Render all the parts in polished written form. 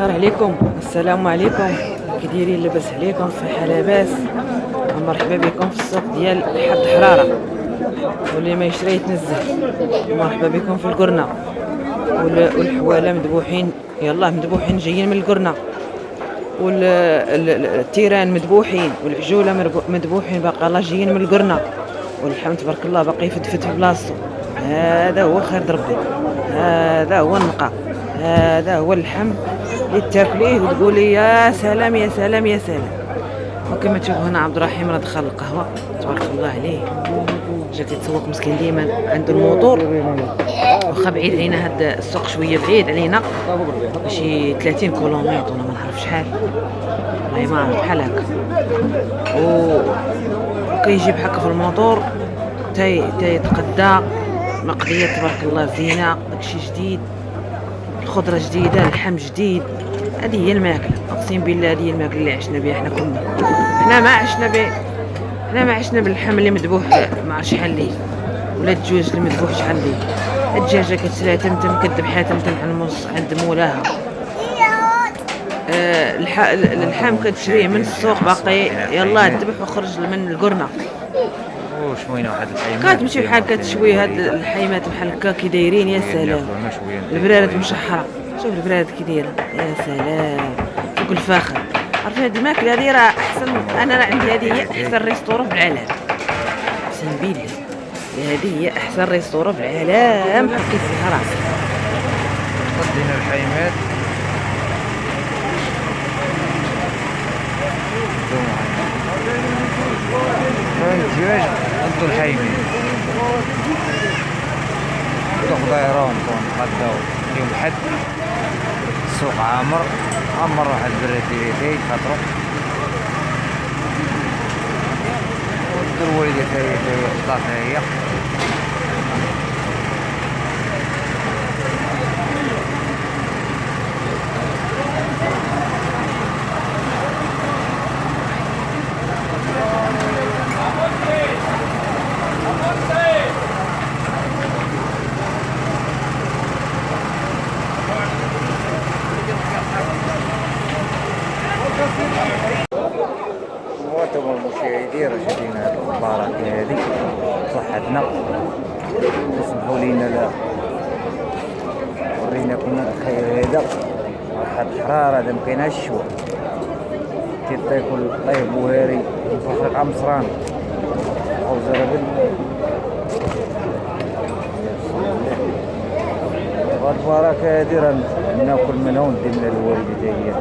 الخير عليكم، السلام عليكم. كي دايرين؟ لاباس عليكم؟ صحه لاباس؟ مرحبا بكم في السوق ديال حد حراره، واللي ما يشري يتنزه. مرحبا بكم في القرنه، والحواله مذبوحين، يلاه مذبوحين جايين من القرنه، والتيران مذبوحين، والعجوله مذبوحين باقا الله جايين من القرنه، واللحم تبارك الله باقي يفدفد في بلاصتو. هذا هو خير ربي، هذا هو النقاء، هذا هو اللحم اللي تاكليه وتقولي يا سلام يا سلام يا سلام. وكما تشوفوا هنا عبد الرحيم راه دخل القهوه تبارك الله عليه، جا كيتسوق مسكين ديما عنده الموطور، واخا بعيد علينا هاد السوق شويه بعيد علينا شي 30 كيلومتر ولا ما نعرف شحال، والله ما عرفت بحال هكا. وكيجيب هكا في الموطور تيتقدى مقضيه تبارك الله، زينه داكشي جديد، الخضره جديده، اللحم جديد. هذه هي الماكله، اقسم بالله هذه هي الماكله اللي عشنا بها. حنا كنا حنا ما عشنا باللحم اللي مذبوح مع شحال ليه، ولا الدجاج اللي مذبوح شحال ليه. الدجاجه كتشريها تمتم، كذبحها تمتم عند مولاها. اللحم كتشريه من السوق باقي يلاه ذبح وخرج من القرنه، وشوينا واحد الحيمات كتمشي بحال كتشوي. هاد الحيمات بحال هكا كي دايرين يا سلام، البرارات مشحره. شوف البرارات كي دايره يا سلام، فوق الفاخر. عرفتي هاد الماكله هادي راه احسن، انا راه عندي هادي هي احسن ريستورون في العالم، اقسم بالله هادي هي احسن ريستورون في العالم. حطيت فيها راسي قدينا الحيمات الدجاج ضد الحيمات تخضيرون غداو اليوم الحد، السوق عامر واحد البراتيري خاطرو والدروي اللي خطاتها هي وانتم المشاهدين راه شدينا هاد البركه هادي صحتنا، وسمحوا لينا لا وريناكم هاد الخير هذا. واحد الحراره هذا مكاينهاش الشوا، تيطيب طيب بوهاري فخر قمصران او زرابل. وهاد البركه هادي راه ناكل منها وندي منها الوالده هي.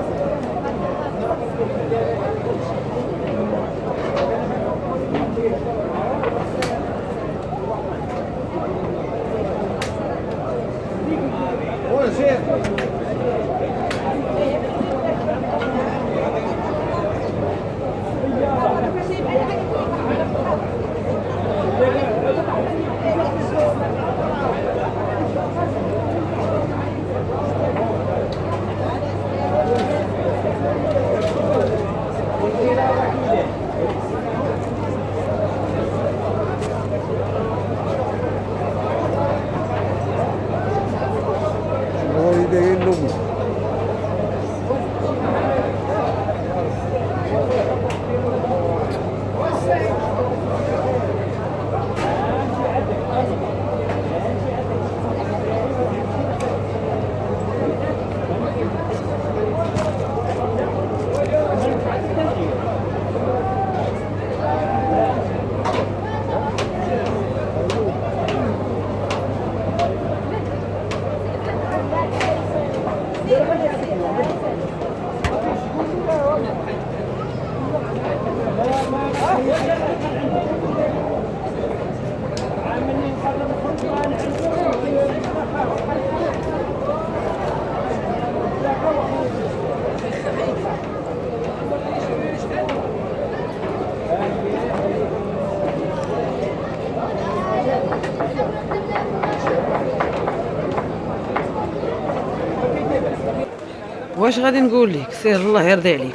واش غادي نقول لك؟ سير الله يرضي عليك،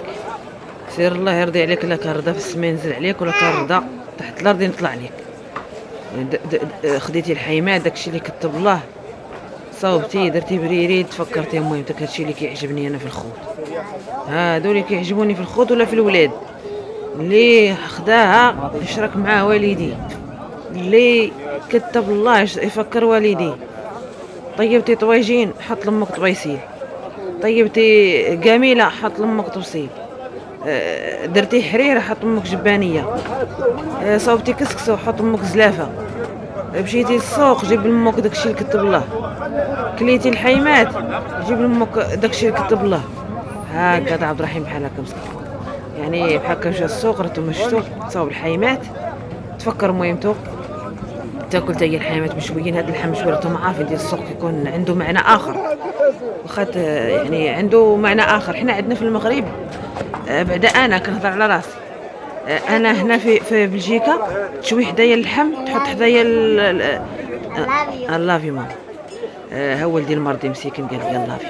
سير الله يرضي عليك. لا كرضى في السماء ينزل عليك، ولا كرضى تحت الارض يطلع عليك. خديتي الحيمات داكشي اللي كتب الله، صوبتي درتي بريريد تفكرتي مهمتك. هادشي اللي كيعجبني انا في الخوت، هادو اللي كيعجبوني في الخوت ولا في الولاد. اللي خداها يشرك مع والديه، اللي كتب الله يفكر والديه. طيبتي طويجين حط لامك طبيسيل، طيبتي جميله حط لامك طبسيل، درتي حريره حط امك جبانيه، صوبتي كسكسو حط امك زلافه، مشيتي للسوق جيب لامك داكشي اللي كتب الله، كليتي الحيمات جيب لامك داكشي اللي كتب الله. هكذا عبد الرحيم بحال هكا مسكين، يعني بحال هكا مشى السوق راتو مشتو صاوب الحيمات تفكر مهمتو. تاكل تاهي الحيمات مشويين. هاد اللحم مشوي راتو عارفين ديال السوق يكون عنده معنى اخر، واخا يعني عنده معنى اخر. حنا عندنا في المغرب بعدا انا كنهضر على راسي، انا هنا في بلجيكا تشوي حدايا اللحم تحط حدايا اللافي ماما. ها ولدي المرضي مسكين قال لي اللافي.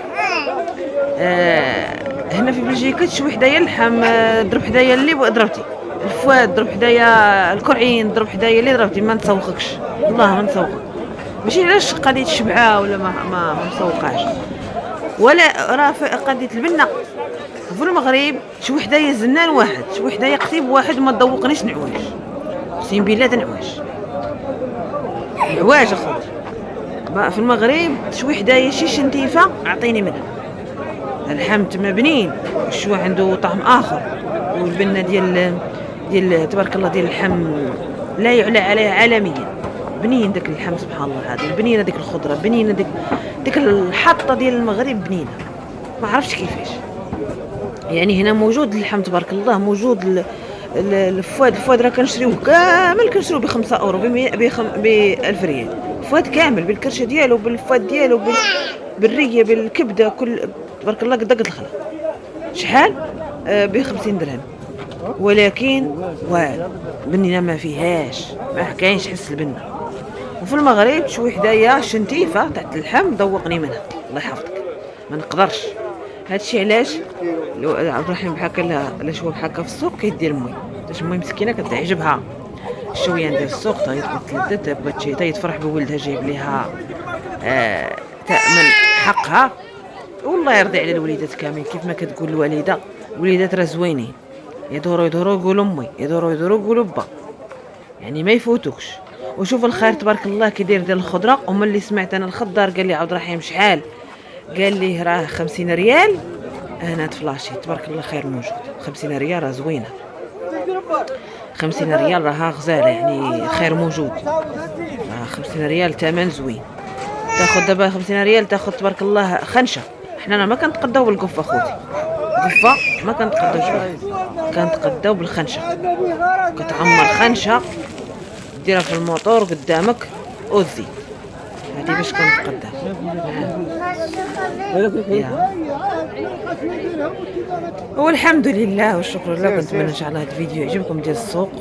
هنا في بلجيكا تشوي حدايا اللحم، ضرب حدايا اللي ضربتي الفواد، ضرب حدايا الكرعين، ضرب حدايا اللي ضربتي. ما نتسوقكش والله، ما نتسوقك. ماشي علاش قضيه الشبعه ولا ما مسوقاش، ولا راه قضيه البنه. في المغرب شي وحدايا زنان واحد، شي وحدايا قطيب واحد ما تذوقنيش نعواج. اقسم بالله نعواج نعواج اخوتي. في المغرب شي وحدايا شي شنتيفه اعطيني منها. اللحم تما بنين، الشوا عنده طعم اخر، والبنه ديال تبارك الله ديال اللحم لا يعلى عليها عالميا. بنين داك اللحم سبحان الله العظيم، بنينه ديك الخضره، بنينه ديك الحطه ديال المغرب بنينه. ما عرفتش كيفاش. يعني هنا موجود اللحم تبارك الله، موجود الفواد راه كنشريوه كامل، كنشريوه ب5 اورو، ب1000 ريال. فواد كامل بالكرشه ديالو، بالفواد ديالو، بالريه، بالكبده، كل تبارك الله قد الخلا. شحال؟ ب50 درهم. ولكن والو بنينه ما فيهاش، ما كاينش حس البنه. وفي المغرب شوي حدايا شنتيفه تحت اللحم ذوقني منها الله يحفظك، ما نقدرش. هادشي علاش عبد الرحيم بحال هكا لا شوى بحال هكا في السوق كيدير المي، باش المي مسكينه كتعجبها الشويه ديال السوق. تلذت بغات تفرح بولدها جايب ليها تأمن حقها. والله يرضي على الوليدات كاملين. كيف ما كتقول الوالده، الوليدات راه زوينين، يدوروا يقولوا امي، يدوروا يقولوا با، يعني ما يفوتوكش. وشوف الخير تبارك الله كيدير ديال الخضره. ومن اللي سمعت انا الخضار قال لي عبد الرحيم شحال، قال لي راه 50 ريال. انا تفلاشي تبارك الله خير موجود. 50 ريال راه زوينه، 50 ريال راها غزاله، يعني خير موجود. 50 ريال ثمن زوين. تاخذ دابا 50 ريال تاخذ تبارك الله خنشه. حنا ما كنتقداو بالقفه اخوتي، قفه ما كنتقداوش بها، كنتقداو بالخنشه. كتعمر خنشه ديرها في الموطور قدامك والزيت، هادي باش كنتقداو. والحمد لله والشكر لله. كنتمنى ان شاء الله هذا الفيديو يعجبكم ديال السوق،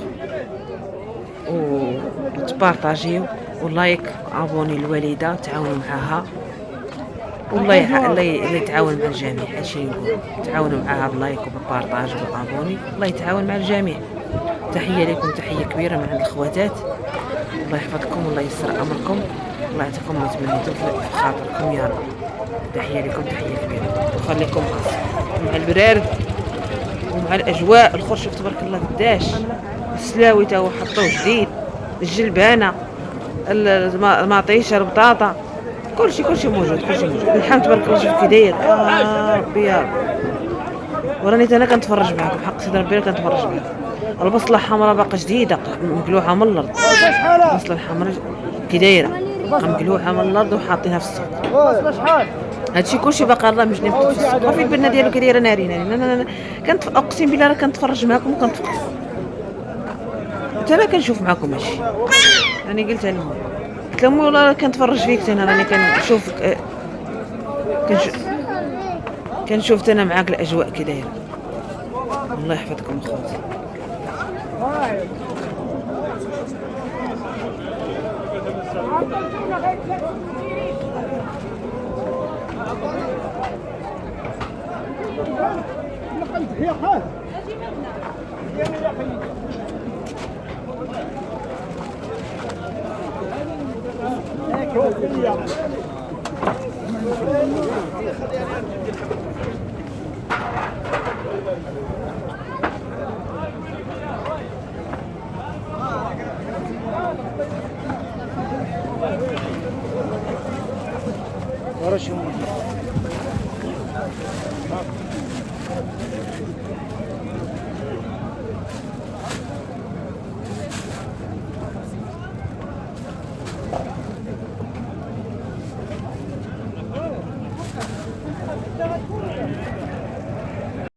وتبارطاجيو ولايك ابوني الوالده تعاونوا معها. والله الله يتعاون مع الجميع. هادشي اللي نقول، تعاونوا معها باللايك وبالبارطاج وبالابوني. الله يتعاون مع الجميع. تحيه لكم، تحيه كبيره من عند الخواتات. الله يحفظكم والله ييسر امركم، الله يعطيكم ما تمنيتو في خاطركم يا رب. تحيه لكم، تحيه كبيره. وخليكم مع البرارد ومع الاجواء. الخرش تبارك الله قداش. السلاوي تا هو حطوه جديد، الجلبانه، المطيشه، البطاطا، كلشي موجود، كلشي موجود. اللحم تبارك الله شوف كي داير. ربي يا رب. وراني انا كنتفرج معكم، حق سيدي ربي كنتفرج معكم. البصله الحمراء باقا جديده مقلوعه من الارض. البصله الحمراء كي دايره مقلوعه من الارض وحاطينها في السوق. هادشي كلشي باقا الله مجني في السوق. وفي البنه ديالو كي دايره ناري. انا اقسم بالله راه كنتفرج معكم وكنتفرج حتى انا كنشوف معكم هادشي. راني قلتها لهم، قلت لهم والله كنتفرج فيك انا، راني كنشوفك، كنشوف انا معاك الاجواء كي دايره. الله يحفظكم اخوتي. ورا شو